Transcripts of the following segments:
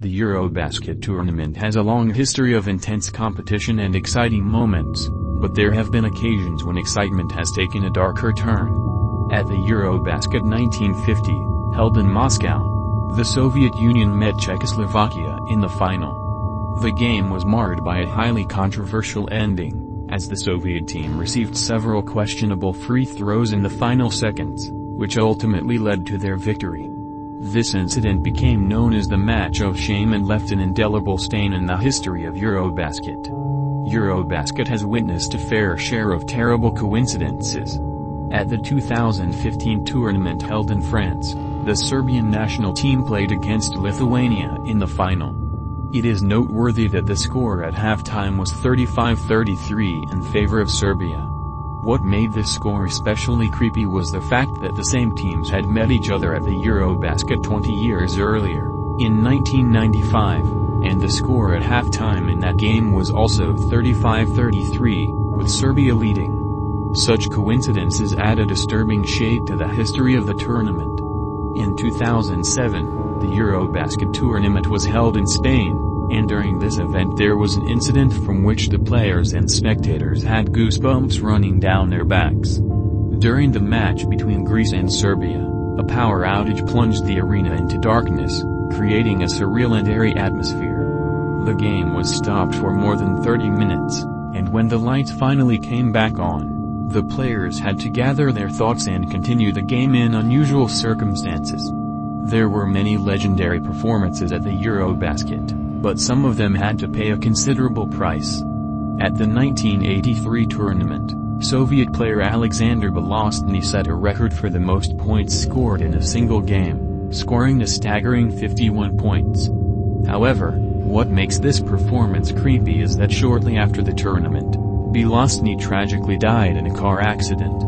The Eurobasket tournament has a long history of intense competition and exciting moments, but there have been occasions when excitement has taken a darker turn. At the Eurobasket 1950, held in Moscow, the Soviet Union met Czechoslovakia in the final. The game was marred by a highly controversial ending, as the Soviet team received several questionable free throws in the final seconds, which ultimately led to their victory. This incident became known as the Match of Shame and left an indelible stain in the history of Eurobasket. Eurobasket has witnessed a fair share of terrible coincidences. At the 2015 tournament held in France, the Serbian national team played against Lithuania in the final. It is noteworthy that the score at halftime was 35-33 in favor of Serbia. What made this score especially creepy was the fact that the same teams had met each other at the Eurobasket 20 years earlier, in 1995, and the score at halftime in that game was also 35-33, with Serbia leading. Such coincidences add a disturbing shade to the history of the tournament. In 2007, the Eurobasket tournament was held in Spain, and during this event there was an incident from which the players and spectators had goosebumps running down their backs. During the match between Greece and Serbia, a power outage plunged the arena into darkness, creating a surreal and eerie atmosphere. The game was stopped for more than 30 minutes, and when the lights finally came back on, the players had to gather their thoughts and continue the game in unusual circumstances. There were many legendary performances at the Eurobasket, but some of them had to pay a considerable price. At the 1983 tournament, Soviet player Alexander Belostny set a record for the most points scored in a single game, scoring a staggering 51 points. However, what makes this performance creepy is that shortly after the tournament, Belostny tragically died in a car accident.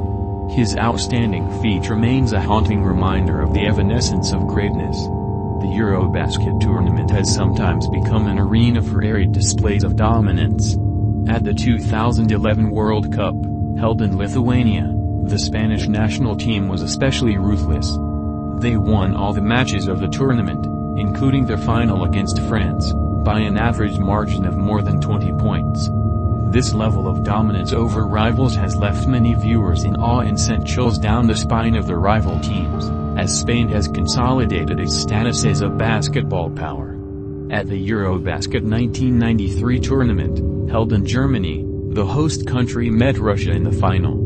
His outstanding feat remains a haunting reminder of the evanescence of greatness. The Eurobasket tournament has sometimes become an arena for eerie displays of dominance. At the 2011 World Cup, held in Lithuania, the Spanish national team was especially ruthless. They won all the matches of the tournament, including their final against France, by an average margin of more than 20 points. This level of dominance over rivals has left many viewers in awe and sent chills down the spine of the rival teams, as Spain has consolidated its status as a basketball power. At the Eurobasket 1993 tournament, held in Germany, the host country met Russia in the final.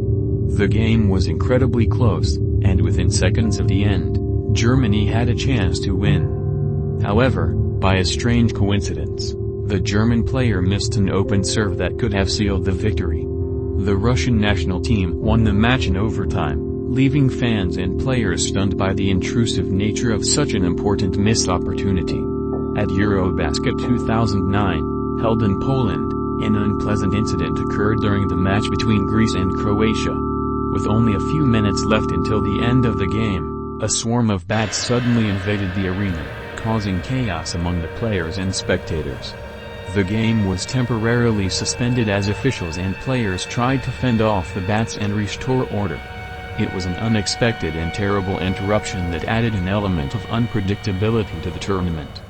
The game was incredibly close, and within seconds of the end, Germany had a chance to win. However, by a strange coincidence, the German player missed an open serve that could have sealed the victory. The Russian national team won the match in overtime, leaving fans and players stunned by the intrusive nature of such an important missed opportunity. At Eurobasket 2009, held in Poland, an unpleasant incident occurred during the match between Greece and Croatia. With only a few minutes left until the end of the game, a swarm of bats suddenly invaded the arena, causing chaos among the players and spectators. The game was temporarily suspended as officials and players tried to fend off the bats and restore order. It was an unexpected and terrible interruption that added an element of unpredictability to the tournament.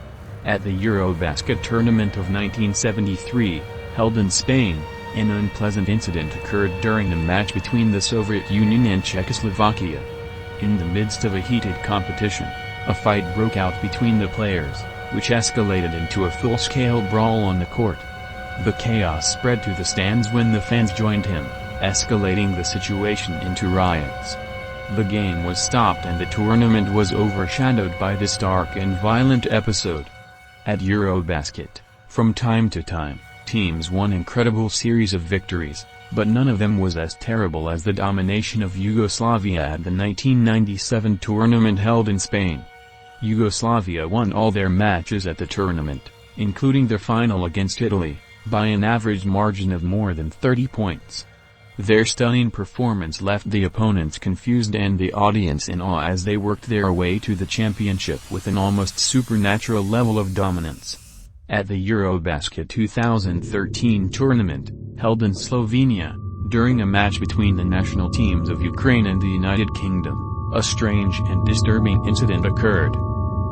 At the Eurobasket tournament of 1973, held in Spain, an unpleasant incident occurred during the match between the Soviet Union and Czechoslovakia. In the midst of a heated competition, a fight broke out between the players, which escalated into a full-scale brawl on the court. The chaos spread to the stands when the fans joined him, escalating the situation into riots. The game was stopped and the tournament was overshadowed by this dark and violent episode. At Eurobasket, from time to time, teams won incredible series of victories, but none of them was as terrible as the domination of Yugoslavia at the 1997 tournament held in Spain. Yugoslavia won all their matches at the tournament, including their final against Italy, by an average margin of more than 30 points. Their stunning performance left the opponents confused and the audience in awe as they worked their way to the championship with an almost supernatural level of dominance. At the Eurobasket 2013 tournament, held in Slovenia, during a match between the national teams of Ukraine and the United Kingdom, a strange and disturbing incident occurred.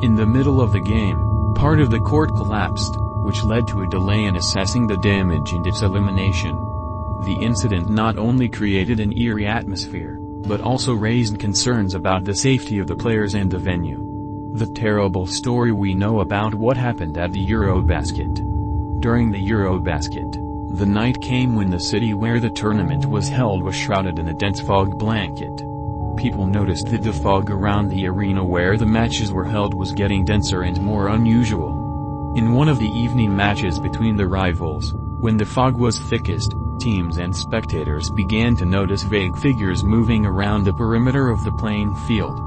In the middle of the game, Part of the court collapsed, which led to a delay in assessing the damage and its elimination. The incident not only created an eerie atmosphere, but also raised concerns about the safety of the players and the venue. The terrible story we know about what happened at the Eurobasket. During the Eurobasket, the night came when the city where the tournament was held was shrouded in a dense fog blanket. People noticed that the fog around the arena where the matches were held was getting denser and more unusual. In one of the evening matches between the rivals, when the fog was thickest, teams and spectators began to notice vague figures moving around the perimeter of the playing field.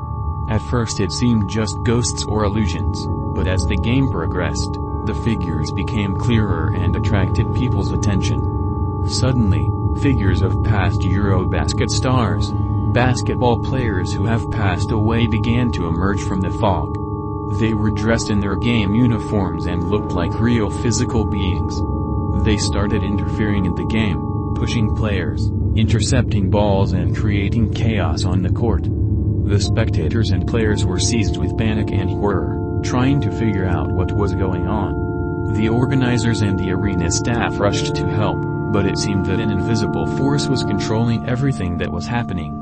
At first it seemed just ghosts or illusions, but as the game progressed, the figures became clearer and attracted people's attention. Suddenly, figures of past Eurobasket stars, basketball players who have passed away, began to emerge from the fog. They were dressed in their game uniforms and looked like real physical beings. They started interfering in the game, pushing players, intercepting balls and creating chaos on the court. The spectators and players were seized with panic and horror, trying to figure out what was going on. The organizers and the arena staff rushed to help, but it seemed that an invisible force was controlling everything that was happening.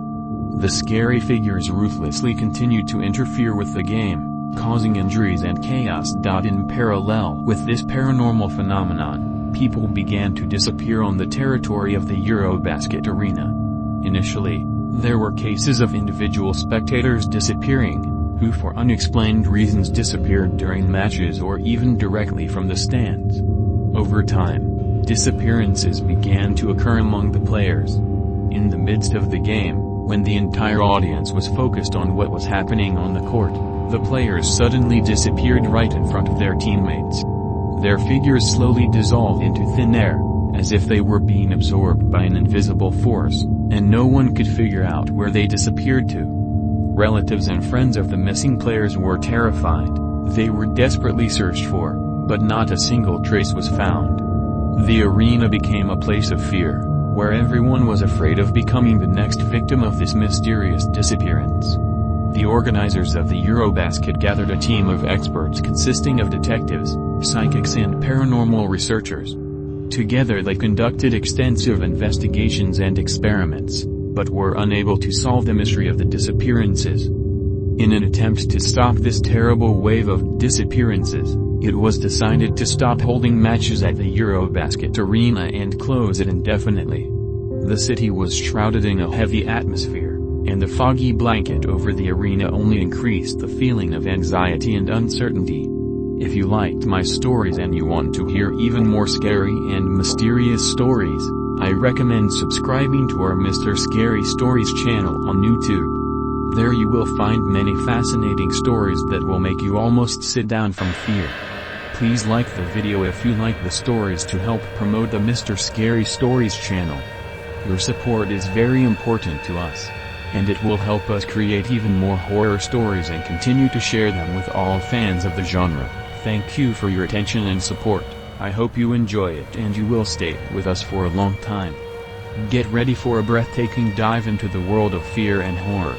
The scary figures ruthlessly continued to interfere with the game, causing injuries and chaos. In parallel with this paranormal phenomenon, people began to disappear on the territory of the Eurobasket arena. Initially, there were cases of individual spectators disappearing, who for unexplained reasons disappeared during matches or even directly from the stands. Over time, disappearances began to occur among the players. In the midst of the game, when the entire audience was focused on what was happening on the court, the players suddenly disappeared right in front of their teammates. Their figures slowly dissolved into thin air, as if they were being absorbed by an invisible force, and no one could figure out where they disappeared to. Relatives and friends of the missing players were terrified. They were desperately searched for, but not a single trace was found. The arena became a place of fear, where everyone was afraid of becoming the next victim of this mysterious disappearance. The organizers of the Eurobasket gathered a team of experts consisting of detectives, psychics and paranormal researchers. Together they conducted extensive investigations and experiments, but were unable to solve the mystery of the disappearances. In an attempt to stop this terrible wave of disappearances, it was decided to stop holding matches at the Eurobasket arena and close it indefinitely. The city was shrouded in a heavy atmosphere, and the foggy blanket over the arena only increased the feeling of anxiety and uncertainty. If you liked my stories and you want to hear even more scary and mysterious stories, I recommend subscribing to our Mr. Scary Stories channel on YouTube. There you will find many fascinating stories that will make you almost sit down from fear. Please like the video if you like the stories to help promote the Mr. Scary Stories channel. Your support is very important to us, and it will help us create even more horror stories and continue to share them with all fans of the genre. Thank you for your attention and support. I hope you enjoy it and you will stay with us for a long time. Get ready for a breathtaking dive into the world of fear and horror.